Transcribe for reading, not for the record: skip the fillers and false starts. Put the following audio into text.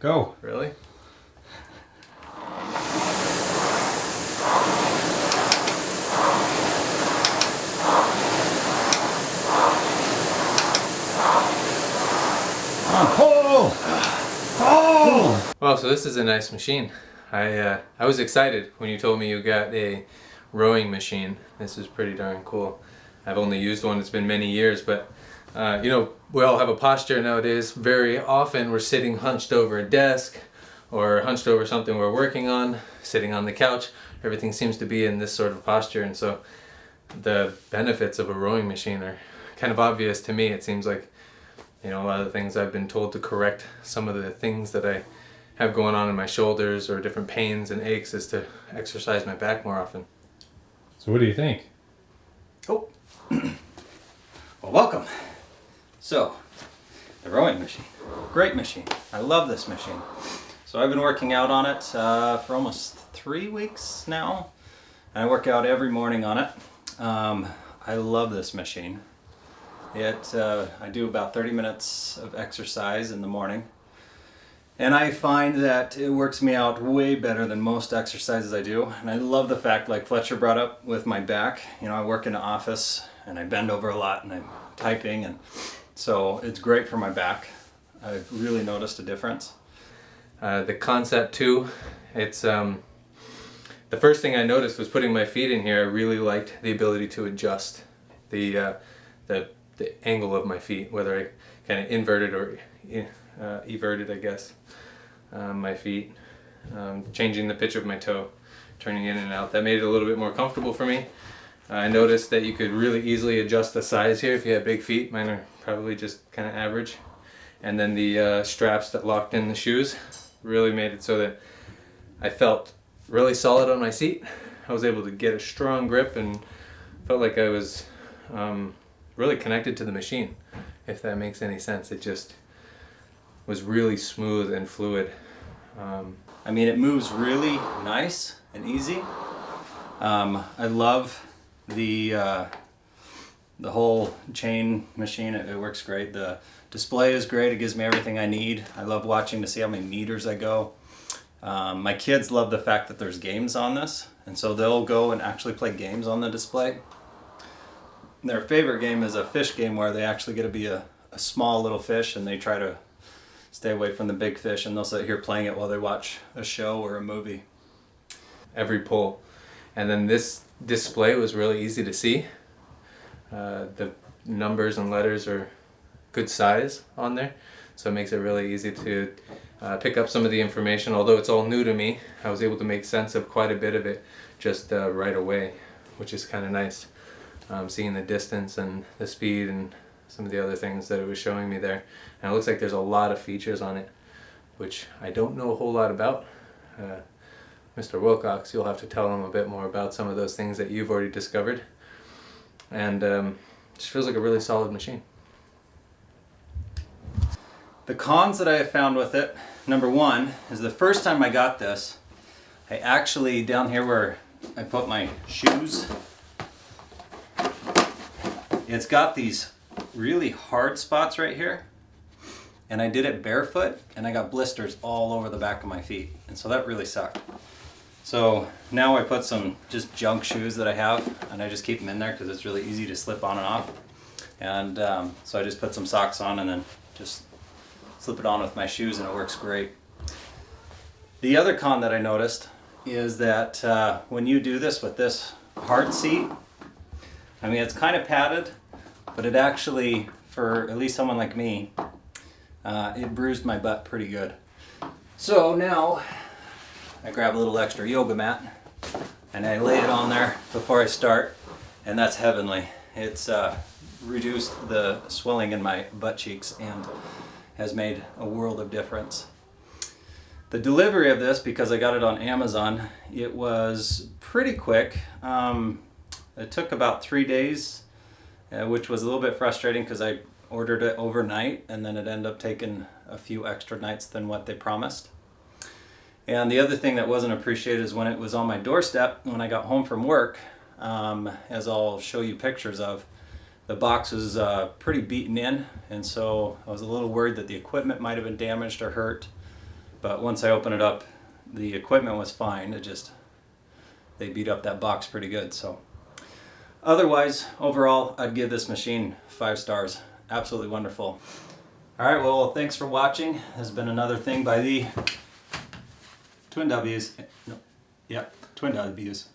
Go. Really? Pull! Pull! Well, so this is a nice machine. I was excited when you told me you got a rowing machine. This is pretty darn cool. I've only used one, it's been many years, but you know, we all have a posture nowadays. Very often we're sitting hunched over a desk or hunched over something we're working on, sitting on the couch. Everything seems to be in this sort of posture, and so the benefits of a rowing machine are kind of obvious to me. It seems like, you know, a lot of the things I've been told to correct some of the things that I have going on in my shoulders or different pains and aches is to exercise my back more often. So what do you think? Oh, well, welcome. So, the rowing machine, great machine. I love this machine. So I've been working out on it for almost 3 weeks now, and I work out every morning on it. I love this machine. I do about 30 minutes of exercise in the morning, and I find that it works me out way better than most exercises I do. And I love the fact, like Fletcher brought up with my back, you know, I work in an office and I bend over a lot and I'm typing, and so it's great for my back. I've really noticed a difference. The concept too, it's the first thing I noticed was putting my feet in here. I really liked the ability to adjust the angle of my feet, whether I kind of inverted or everted, I guess, my feet, changing the pitch of my toe, turning in and out. That made it a little bit more comfortable for me. I noticed that you could really easily adjust the size here if you have big feet. Mine are probably just kind of average. And then the straps that locked in the shoes really made it so that I felt really solid on my seat. I was able to get a strong grip and felt like I was really connected to the machine, if that makes any sense. It just was really smooth and fluid. I mean, it moves really nice and easy. I love the whole chain machine. It works great. The display is great. It gives me everything I need. I love watching to see how many meters I go. My kids love the fact that there's games on this, and so they'll go and actually play games on the display. Their favorite game is a fish game where they actually get to be a small little fish, and they try to stay away from the big fish, and they'll sit here playing it while they watch a show or a movie. Every pull. And then this display was really easy to see. The numbers and letters are good size on there, so it makes it really easy to pick up some of the information. Although it's all new to me, I was able to make sense of quite a bit of it just right away, which is kind of nice. Seeing the distance and the speed and some of the other things that it was showing me there. And it looks like there's a lot of features on it, which I don't know a whole lot about. Mr. Wilcox, you'll have to tell him a bit more about some of those things that you've already discovered. And just feels like a really solid machine. The cons that I have found with it, number one, is the first time I got this, I actually, down here where I put my shoes, it's got these really hard spots right here, and I did it barefoot, and I got blisters all over the back of my feet, and so that really sucked. So now I put some just junk shoes that I have, and I just keep them in there because it's really easy to slip on and off. And so I just put some socks on and then just slip it on with my shoes, and it works great. The other con that I noticed is that when you do this with this hard seat, I mean, it's kind of padded, but it actually, for at least someone like me, it bruised my butt pretty good. So now I grab a little extra yoga mat and I lay it on there before I start, and that's heavenly. It's reduced the swelling in my butt cheeks and has made a world of difference. The delivery of this, because I got it on Amazon, it was pretty quick. It took about 3 days, which was a little bit frustrating because I ordered it overnight and then it ended up taking a few extra nights than what they promised. And the other thing that wasn't appreciated is when it was on my doorstep when I got home from work, as I'll show you pictures of, the box was pretty beaten in, and so I was a little worried that the equipment might have been damaged or hurt. But once I opened it up, the equipment was fine. They beat up that box pretty good. So otherwise, overall, I'd give this machine 5 stars. Absolutely wonderful. All right, well, thanks for watching. This has been another thing by the Twin W's. No, yeah, Twin W's.